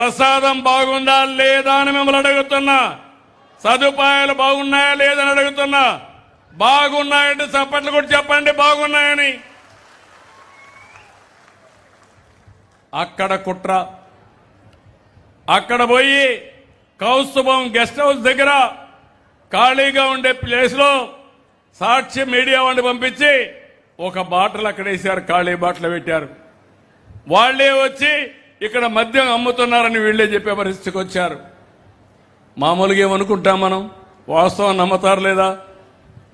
ప్రసాదం బాగుందా లేదా అని మిమ్మల్ని అడుగుతున్నా. సదుపాయాలు బాగున్నాయా లేదని అడుగుతున్నా. బాగున్నాయంటే చప్పట్లు కూడా చెప్పండి బాగున్నాయని. అక్కడ కుట్ర. అక్కడ పోయి కౌస్తుభం గెస్ట్ హౌస్ దగ్గర ఖాళీగా ఉండే ప్లేస్లో సాక్షి మీడియా వాడిని పంపించి ఒక బాటలు అక్కడ వేశారు, ఖాళీ బాటలు పెట్టారు. వాళ్లే వచ్చి ఇక్కడ మద్యం అమ్ముతున్నారని వీళ్లే చెప్పే పరిస్థితికి వచ్చారు. మామూలుగా ఏమనుకుంటాం మనం, వాస్తవం నమ్మతారు లేదా?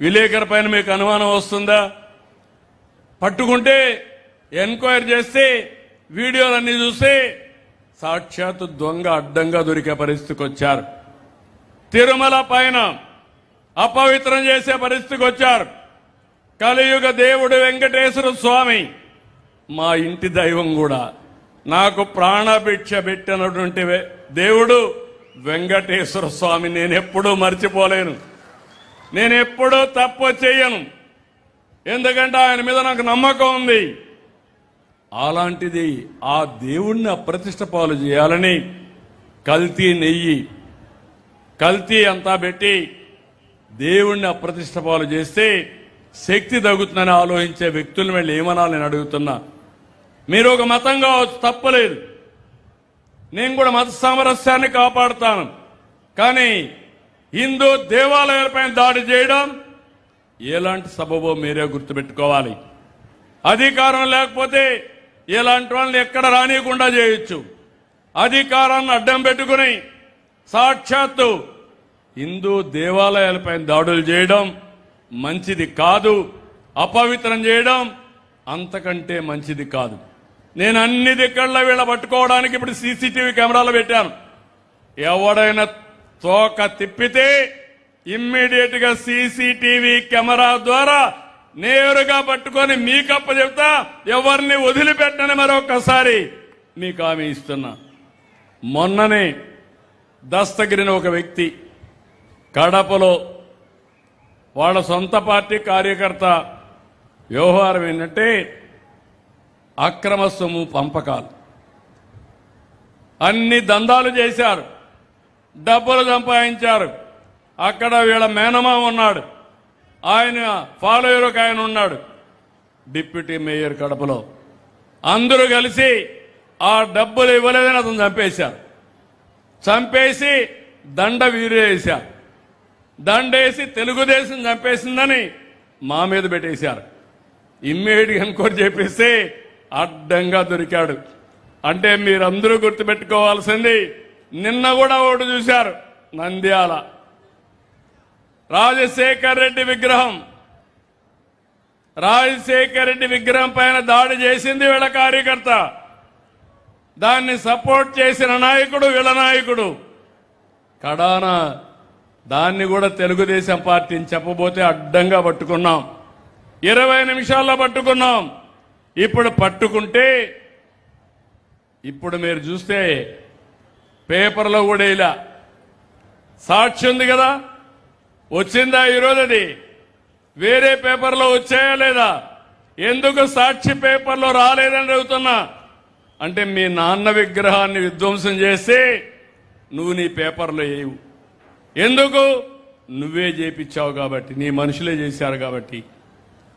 విలేకరు పైన మీకు అనుమానం వస్తుందా? పట్టుకుంటే ఎంక్వైరీ చేస్తే వీడియోలన్నీ చూస్తే సాక్షాత్తు దొంగ అడ్డంగా దొరికే పరిస్థితికి వచ్చారు. తిరుమల పైన అపవిత్రం చేసే పరిస్థితికి వచ్చారు. కలియుగ దేవుడు వెంకటేశ్వర స్వామి మా ఇంటి దైవం కూడా. నాకు ప్రాణభిక్ష పెట్టినటువంటి దేవుడు వెంకటేశ్వర స్వామి నేనెప్పుడూ మర్చిపోలేను. నేనెప్పుడూ తప్పు చేయను, ఎందుకంటే ఆయన మీద నాకు నమ్మకం ఉంది. అలాంటిది ఆ దేవుణ్ణి అప్రతిష్ట పాలు చేయాలని కల్తీ నెయ్యి కల్తీ అంతా పెట్టి దేవుణ్ణి అప్రతిష్ట పాలు చేస్తే శక్తి తగ్గుతుందని ఆలోచించే వ్యక్తులను వెళ్ళి ఏమనాలి నేను అడుగుతున్నా. మీరు ఒక మతం కావచ్చు, తప్పలేదు, నేను కూడా మత సామరస్యాన్ని కాపాడుతాను. కానీ హిందూ దేవాలయాలపైన దాడి చేయడం ఎలాంటి సబబో మీరే గుర్తుపెట్టుకోవాలి. అధికారం లేకపోతే ఇలాంటి వాళ్ళని ఎక్కడ రానియకుండా చేయొచ్చు. అధికారాన్ని అడ్డం పెట్టుకుని సాక్షాత్తు హిందూ దేవాలయాలపైన దాడులు చేయడం మంచిది కాదు. అపవిత్రం చేయడం అంతకంటే మంచిది కాదు. నేను అన్ని దిక్కళ్ళ వీళ్ళ పట్టుకోవడానికి ఇప్పుడు సీసీటీవీ కెమెరాలు పెట్టాను. ఎవడైనా తోక తిప్పితే ఇమ్మీడియట్ గా సీసీటీవీ కెమెరా ద్వారా నేరుగా పట్టుకొని మీకప్ప చెప్తా. ఎవరిని వదిలిపెట్టని మరొకసారి మీకు హామీ ఇస్తున్నా. మొన్ననే దస్తగిరిని ఒక వ్యక్తి కడపలో వాళ్ళ సొంత పార్టీ కార్యకర్త వ్యవహారం ఏంటంటే అక్రమ సొమ్ము పంపకాలు, అన్ని దందాలు చేశారు, డబ్బులు సంపాదించారు. అక్కడ వీళ్ళ మేనమామ ఉన్నాడు, ఆయన ఫాలోయర్ ఒక ఆయన ఉన్నాడు, డిప్యూటీ మేయర్ కడపలో. అందరూ కలిసి ఆ డబ్బులు ఇవ్వలేదని అతను చంపేశారు. చంపేసి దండ వీరేశారు. దండేసి తెలుగుదేశం చంపేసిందని మా మీద పెట్టేశారు. ఇమ్మీడియట్ ఎన్క్వైరీ చేపిస్తే అడ్డంగా దొరికాడు. అంటే మీరందరూ గుర్తుపెట్టుకోవాల్సింది, నిన్న కూడా ఒకటి చూశారు, నంద్యాల రాజశేఖర్ రెడ్డి విగ్రహం పైన దాడి చేసింది వీళ్ళ కార్యకర్త. దాన్ని సపోర్ట్ చేసిన నాయకుడు వీళ్ళ నాయకుడు. కడాన దాన్ని కూడా తెలుగుదేశం పార్టీని చెప్పబోతే అడ్డంగా పట్టుకున్నాం. 20 నిమిషాల్లో పట్టుకున్నాం. ఇప్పుడు పట్టుకుంటే ఇప్పుడు మీరు చూస్తే పేపర్లో కూడా ఇలా సాక్షి ఉంది కదా, వచ్చిందా ఈరోజు? అది వేరే పేపర్లో వచ్చాయా లేదా? ఎందుకు సాక్షి పేపర్లో రాలేదని అడుగుతున్నా. అంటే మీ నాన్న విగ్రహాన్ని విధ్వంసం చేస్తే నువ్వు నీ పేపర్లో వేయవు. ఎందుకు? నువ్వే చేపించావు కాబట్టి, నీ మనుషులే చేశారు కాబట్టి.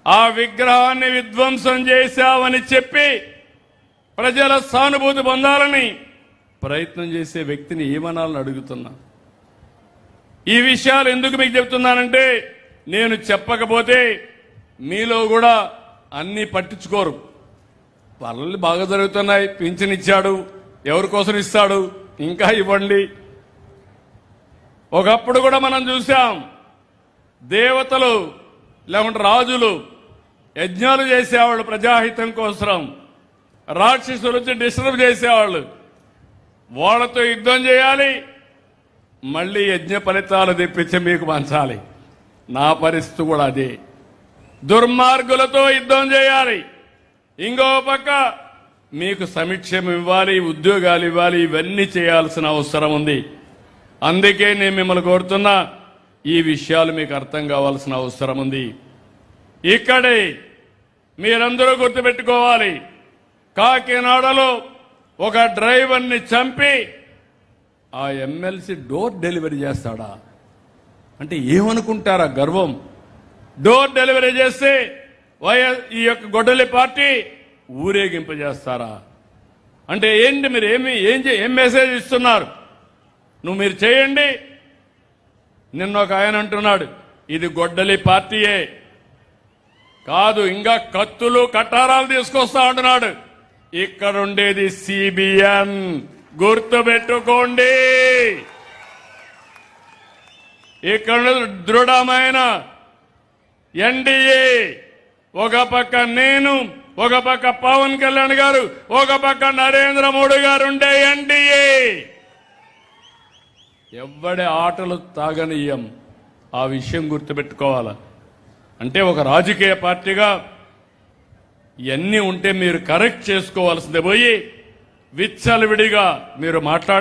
ఆ విగ్రహాన్ని విధ్వంసం చేశావని చెప్పి ప్రజల సానుభూతి పొందాలని ప్రయత్నం చేసే వ్యక్తిని ఏమనాలని అడుగుతున్నా. ఈ విషయాలు ఎందుకు మీకు చెప్తున్నానంటే, నేను చెప్పకపోతే మీలో కూడా అన్నీ పట్టించుకోరు. పనులు బాగా జరుగుతున్నాయి, పింఛన్ ఇచ్చాడు, ఎవరి కోసం ఇస్తాడు, ఇంకా ఇవ్వండి. ఒకప్పుడు కూడా మనం చూసాం, దేవతలు లేకుంటే రాజులు యజ్ఞాలు చేసేవాళ్ళు ప్రజాహితం కోసం. రాక్షసులు వచ్చి డిస్టర్బ్ చేసేవాళ్ళు. వాళ్ళతో యుద్ధం చేయాలి, మళ్ళీ యజ్ఞ ఫలితాలు తెప్పించి మీకు పంచాలి. నా పరిస్థితి కూడా అదే. దుర్మార్గులతో యుద్ధం చేయాలి, ఇంకో పక్క మీకు సంక్షేమం ఇవ్వాలి, ఉద్యోగాలు ఇవ్వాలి. ఇవన్నీ చేయాల్సిన అవసరం ఉంది. అందుకే నేను మిమ్మల్ని కోరుతున్నా, ఈ విషయాలు మీకు అర్థం కావాల్సిన అవసరం ఉంది. ఇక్కడే మీరందరూ గుర్తుపెట్టుకోవాలి, కాకినాడలో ఒక డ్రైవర్ని చంపి ఆ ఎమ్మెల్సీ డోర్ డెలివరీ చేస్తాడా అంటే ఏమనుకుంటారా గర్వం? డోర్ డెలివరీ చేస్తే ఈ యొక్క గొడ్డలి పార్టీ ఊరేగింపు చేస్తారా అంటే ఏంటి? మీరు ఏం మెసేజ్ ఇస్తున్నారు? మీరు చేయండి. నిన్న ఒక ఆయన అంటున్నాడు ఇది గొడ్డలి పార్టీయే కాదు, ఇంకా కత్తులు కట్టారాలు తీసుకొస్తా అంటున్నాడు. ఇక్కడ ఉండేది సిబిఎన్, గుర్తుపెట్టుకోండి. ఇక్కడ దృఢమైన ఎన్డీఏ, ఒక పక్క నేను, ఒక పక్క పవన్ కళ్యాణ్ గారు, ఒక పక్క నరేంద్ర మోడీ గారు ఉండే ఎన్డీఏ. ఎవ్వడి ఆటలు తాగనీయం, ఆ విషయం గుర్తుపెట్టుకోవాలా. అంటే ఒక రాజకీయ పార్టీగా ఇవన్నీ ఉంటే మీరు కరెక్ట్ చేసుకోవాల్సిందే పోయి విచ్చలవిడిగా మీరు మాట్లాడితే